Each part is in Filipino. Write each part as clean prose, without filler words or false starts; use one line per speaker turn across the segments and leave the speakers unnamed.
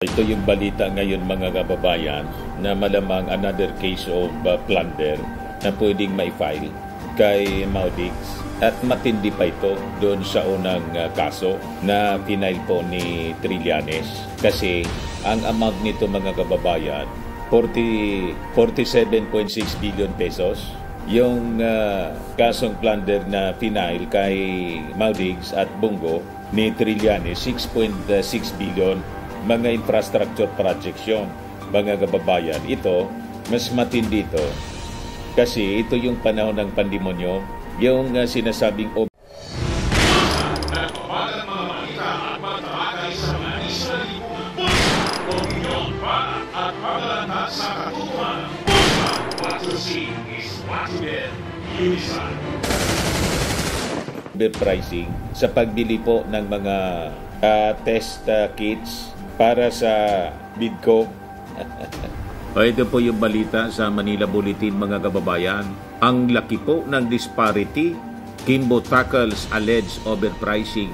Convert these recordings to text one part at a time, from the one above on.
Ito yung balita ngayon mga kababayan na malamang another case of plunder na pwedeng ma-file kay Maudix at matindi pa ito doon sa unang kaso na final po ni Trillanes kasi ang amount nito mga kababayan 47.6 billion pesos. Yung kasong plunder na final kay Maudix at Bongo ni Trillanes 6.6 billion. Mga infrastructure projects yun, mga kababayan. Ito, mas matindi ito kasi ito yung panahon ng pandemonyo, yung sinasabing overpricing sa pagbili po ng mga test kits para sa Bidco. Ito po yung balita sa Manila Bulletin mga kababayan. Ang laki po ng disparity. Kimbo tackles alleged overpricing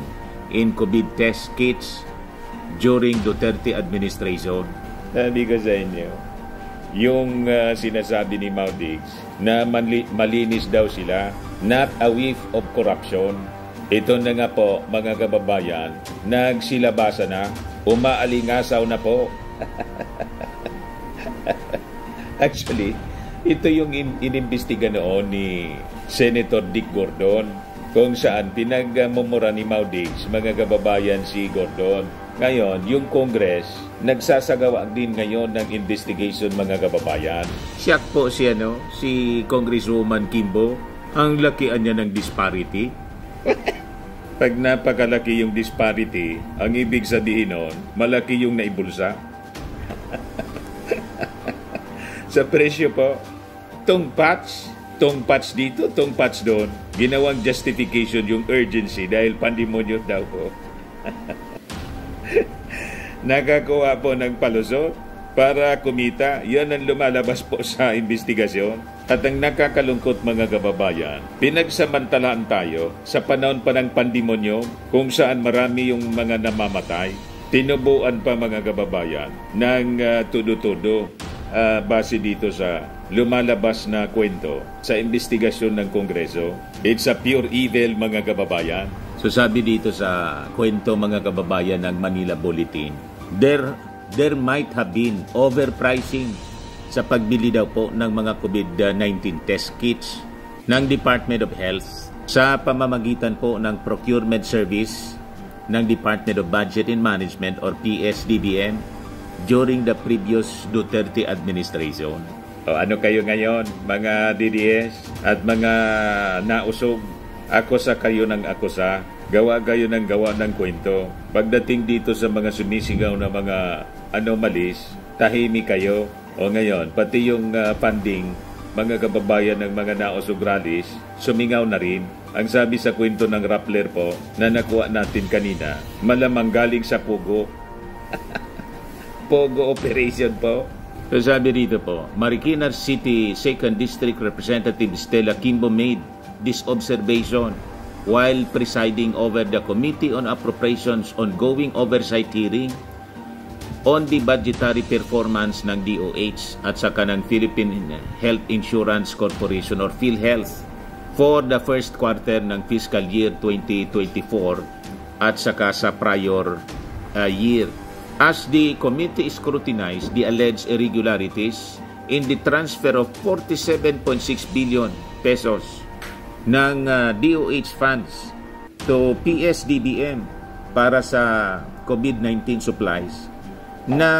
in COVID test kits during Duterte administration. Sabi ko sa inyo, yung sinasabi ni Maudix na malinis daw sila, not a whiff of corruption. Ito na nga po mga kababayan, nagsilabasa na, umaalingasaw na po. Actually, ito yung inimbestiga noon ni Senator Dick Gordon kung saan pinagmumura ni Maudix mga kababayan si Gordon. Ngayon, yung Congress, nagsasagawa din ngayon ng investigation mga kababayan. Siya po si Congresswoman Kimbo, ang lakian niya ng disparity. Pag napakalaki yung disparity, ang ibig sabihin nun, malaki yung naibulsa. Sa presyo po, tong patch dito, tong patch doon, ginawang justification yung urgency dahil pandemonyo daw po. Nakakuha po ng palusot para kumita. Yan ang lumalabas po sa investigasyon. At ang nakakalungkot mga kababayan, pinagsamantalaan tayo sa panahon pa ng pandemonyo kung saan marami yung mga namamatay. Tinubuan pa mga kababayan ng tudo-tudo base dito sa lumalabas na kwento sa investigasyon ng Kongreso. It's a pure evil mga kababayan. So sabi dito sa kwento mga kababayan ng Manila Bulletin, there might have been overpricing sa pagbili daw po ng mga COVID-19 test kits ng Department of Health sa pamamagitan po ng procurement service ng Department of Budget and Management or PSDBM during the previous Duterte administration. O ano kayo ngayon mga DDS at mga nausog? Akusa kayo ng akusa, gawa kayo ng gawa ng kwento. Pagdating dito sa mga sumisigaw na mga anomalies, tahimik kayo. O ngayon, pati yung funding, mga kababayan ng mga nausog rallies, sumingaw na rin. Ang sabi sa kwento ng Rappler po na nakuha natin kanina, malamang galing sa Pogo. Pogo operation po. So sabi dito po, Marikina City 2nd District Representative Stella Kimbo made this observation while presiding over the Committee on Appropriations ongoing oversight hearing on the budgetary performance ng DOH at saka ng Philippine Health Insurance Corporation or PhilHealth for the first quarter ng fiscal year 2024 at saka sa prior year. As the committee scrutinized the alleged irregularities in the transfer of 47.6 billion pesos ng DOH funds to PSDBM para sa COVID-19 supplies, na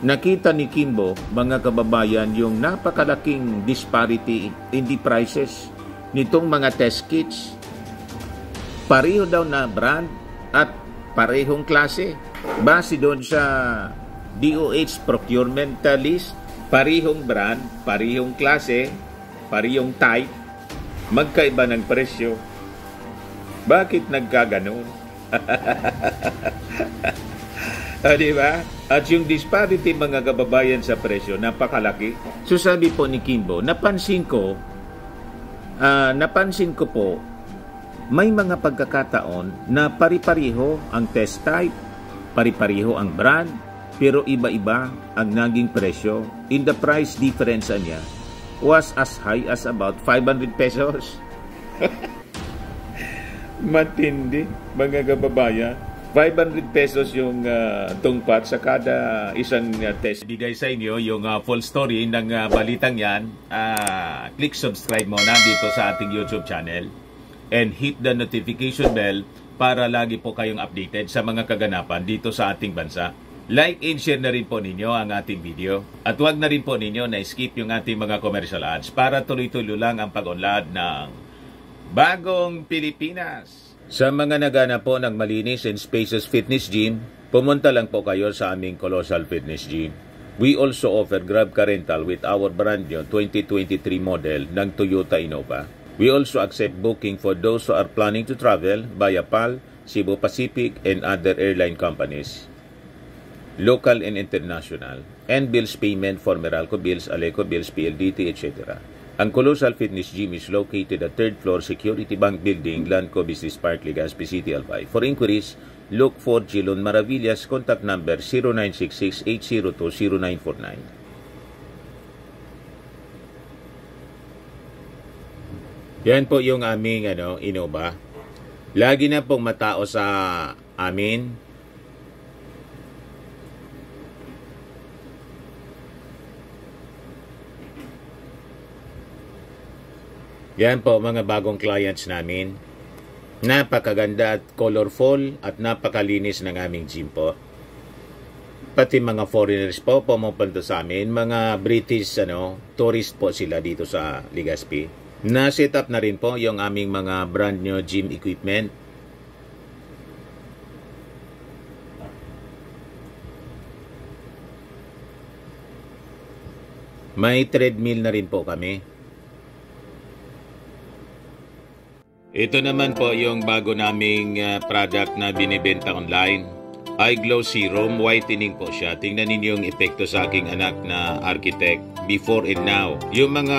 nakita ni Kimbo, mga kababayan, yung napakalaking disparity in the prices nitong mga test kits. Pareho daw na brand at parehong klase. Base doon sa DOH procurement list, parehong brand, parehong klase, parehong type, magkaiba ng presyo. Bakit nagkaganon? Diba? At yung disparity mga kababayan sa presyo, napakalaki. So sabi po ni Kimbo, napansin ko po, may mga pagkakataon na pari-pariho ang test type, pari-pariho ang brand, pero iba-iba ang naging presyo. In the price difference niya was as high as about 500 pesos. Matindi, mga kababayan. 500 pesos yung tungpat sa kada isang test. Bigay sa inyo yung full story ng balitang yan. Click subscribe muna dito sa ating YouTube channel and hit the notification bell para lagi po kayong updated sa mga kaganapan dito sa ating bansa. Like and share na rin po ninyo ang ating video. At huwag na rin po ninyo na skip yung ating mga commercial ads para tuloy-tuloy lang ang pag-unlad ng Bagong Pilipinas. Sa mga nagana po ng malinis and spacious fitness gym, pumunta lang po kayo sa aming Colossal Fitness Gym. We also offer Grab Car Rental with our brand new 2023 model ng Toyota Innova. We also accept booking for those who are planning to travel via PAL, Cebu Pacific, and other airline companies, local and international, and bills payment for Meralco Bills, Aleco Bills, PLDT, etc. Ang Colossal Fitness Gym is located at 3rd floor Security Bank Building, Lanco Business Park, Legazpi City, Albay. For inquiries, look for Gilon Maravillas. Contact number 0966-802-0949. Yan po yung aming Innova. Lagi na pong matao sa amin. Yan po mga bagong clients namin. Napakaganda at colorful at napakalinis ng aming gym po. Pati mga foreigners po pumupunta sa amin, mga British tourist po sila dito sa Legazpi. Na-set up na rin po yung aming mga brand new gym equipment. May treadmill na rin po kami. Ito naman po yung bago naming product na binibenta online. Eye Glow Serum, whitening po siya. Tingnan ninyo yung epekto sa aking anak na architect before and now. Yung mga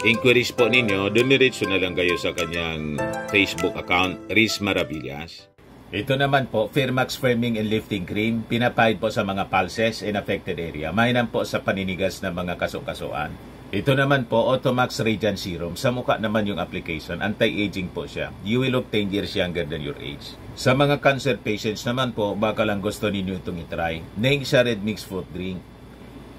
inquiries po ninyo, dumiretso na lang kayo sa kanyang Facebook account, Riz Maravillas. Ito naman po, Firmax Firming and Lifting Cream, pinapahid po sa mga pulses in affected area. Mainam po sa paninigas ng mga kaso-kasuan. Ito naman po, Automax Radiant Serum. Sa mukha naman yung application, anti-aging po siya. You will look 10 years younger than your age. Sa mga cancer patients naman po, baka lang gusto ninyo itong itry. Naing siya red mixed fruit drink.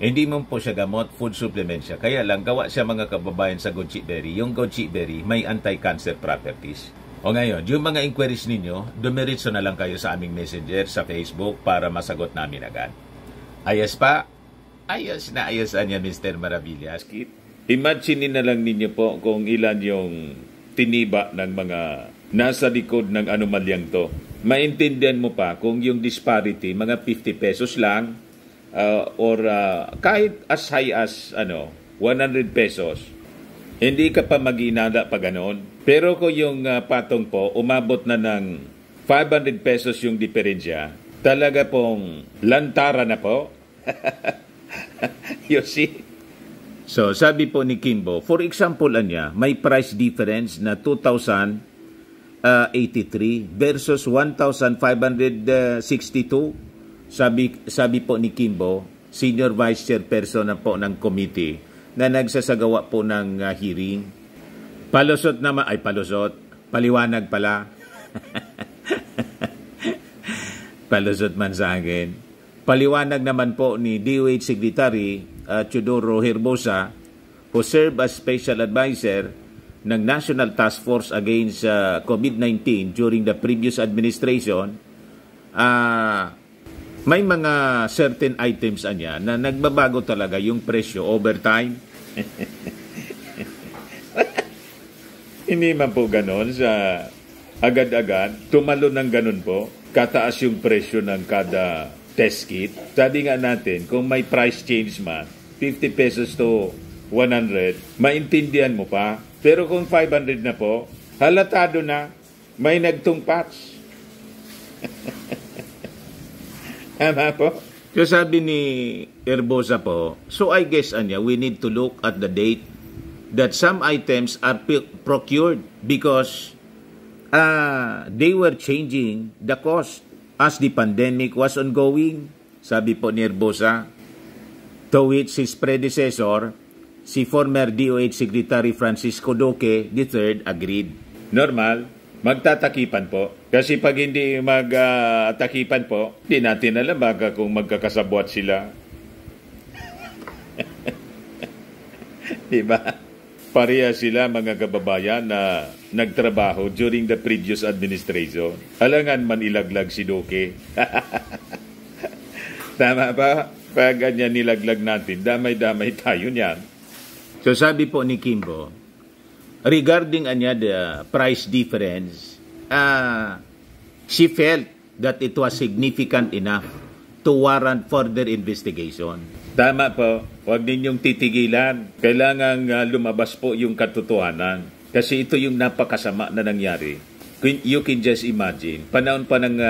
Hindi mo po siya gamot, food supplement siya. Kaya lang, gawa siya mga kababayan sa goji berry. Yung goji berry may anti-cancer properties. O ngayon, yung mga inquiries ninyo, dumiritso na lang kayo sa aming messenger sa Facebook para masagot namin agad. Ayos pa? Ayos na ayos niya, Mr. Maravillas. Imagine na lang ninyo po kung ilan yung tiniba ng mga nasa likod ng anomalyang to. Maintindihan mo pa kung yung disparity, mga 50 pesos lang, or kahit as high as 100 pesos. Hindi ka pa mag-inala pa ganon. Pero kung yung patong po, umabot na ng 500 pesos yung diferensya, talaga pong lantara na po. You see? So, sabi po ni Kimbo, for example, may price difference na 2,083 versus 1,562. Sabi po ni Kimbo, Senior Vice Chairperson na po ng committee na nagsasagawa po ng hearing. Paliwanag pala. Palusot man sa akin. Paliwanag naman po ni DOH Secretary Teodoro Herbosa, who served as Special Advisor ng National Task Force Against COVID-19 during the previous administration, may mga certain items na nagbabago talaga yung presyo over time. Hindi man po ganon sa agad-agad. Tumalo ng ganon po. Kataas yung presyo ng kada test kit. Sabi nga natin, kung may price change man, 50 pesos to 100, maintindihan mo pa. Pero kung 500 na po, halatado na, may nagtungpats. Tama po? So sabi ni Herbosa po, so I guess we need to look at the date that some items are procured because they were changing the cost as the pandemic was ongoing. sabi po ni Herbosa. To which his predecessor, si former DOH Secretary Francisco Duque III agreed. Normal, magtatakipan po. Kasi pag hindi magtakipan po, di natin alam baka kung magkakasabwat sila. Diba? Pareha sila mga kababayan na nagtrabaho during the previous administration. Alangan man ilaglag si Duque. Tama ba? Pag ganyan nilaglag natin, damay-damay tayo niyan. So sabi po ni Kimbo, regarding the price difference, she felt that it was significant enough to warrant further investigation. Tama po, huwag ninyong titigilan. Kailangang lumabas po yung katotohanan. Kasi ito yung napakasama na nangyari. You can just imagine, panahon pa ng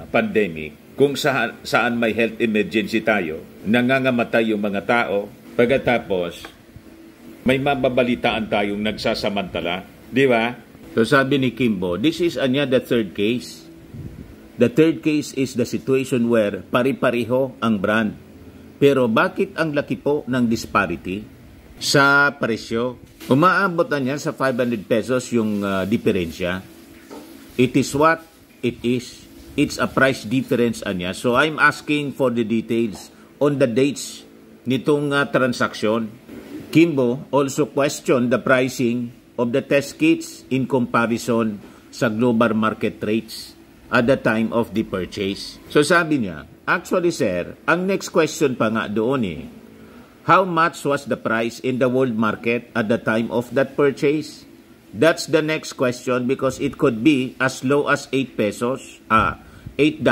pandemic, kung saan may health emergency tayo, nangangamatay yung mga tao, pagkatapos, may mababalitaan tayong nagsasamantala. Di ba? So sabi ni Kimbo, this is the third case. The third case is the situation where pari-pariho ang brand. Pero bakit ang laki po ng disparity sa presyo? Umaabot na niya sa 500 pesos yung diferensya. It is what it is. It's a price difference anya. So I'm asking for the details on the dates nitong transaction. Kimbo also questioned the pricing of the test kits in comparison sa global market rates at the time of the purchase. So sabi niya, actually sir, ang next question pa nga doon how much was the price in the world market at the time of that purchase? That's the next question because it could be as low as 8 pesos. $8.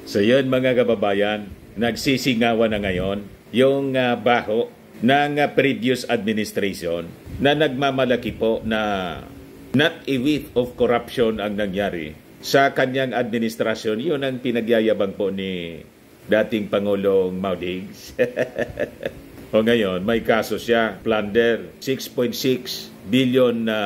So yun mga kababayan, nagsisingawan na ngayon yung baho ng previous administration na nagmamalaki po na not a whiff of corruption ang nangyari sa kanyang administrasyon. Yun ang pinagyayabang po ni dating Pangulong Maudigs. O ngayon, may kaso siya, plunder, 6.6 billion na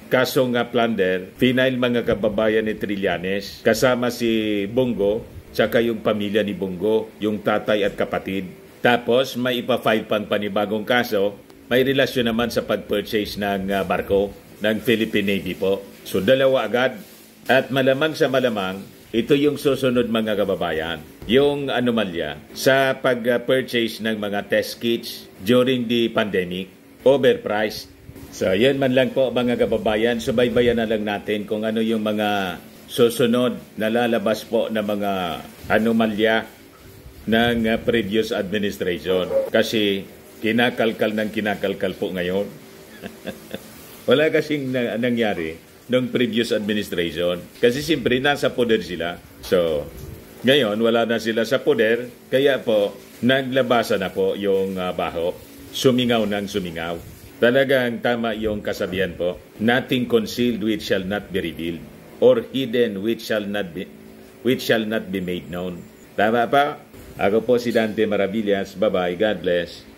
kasong plunder, final mga kababayan ni Trillanes, kasama si Bongo, tsaka yung pamilya ni Bongo, yung tatay at kapatid. Tapos may ipa-file pang panibagong kaso, may relasyon naman sa pag-purchase ng barko ng Philippine Navy po. So dalawa agad. At malamang sa malamang, ito yung susunod mga kababayan, yung anomalya sa pag-purchase ng mga test kits during the pandemic, overpriced. So yan man lang po mga kababayan, subaybayan na lang natin kung ano yung mga susunod na lalabas po na mga anomalya ng previous administration. Kasi kinakalkal po ngayon. Wala kasing nangyari ng previous administration. Kasi siyempre nasa poder sila. So, ngayon wala na sila sa poder. Kaya po, naglabasa na po yung baho. Sumingaw ng sumingaw. Talagang tama yung kasabihan po. Nothing concealed which shall not be revealed. Or hidden which shall not be made known. Tama pa? Ako po si Dante Maravillas. Bye-bye. God bless.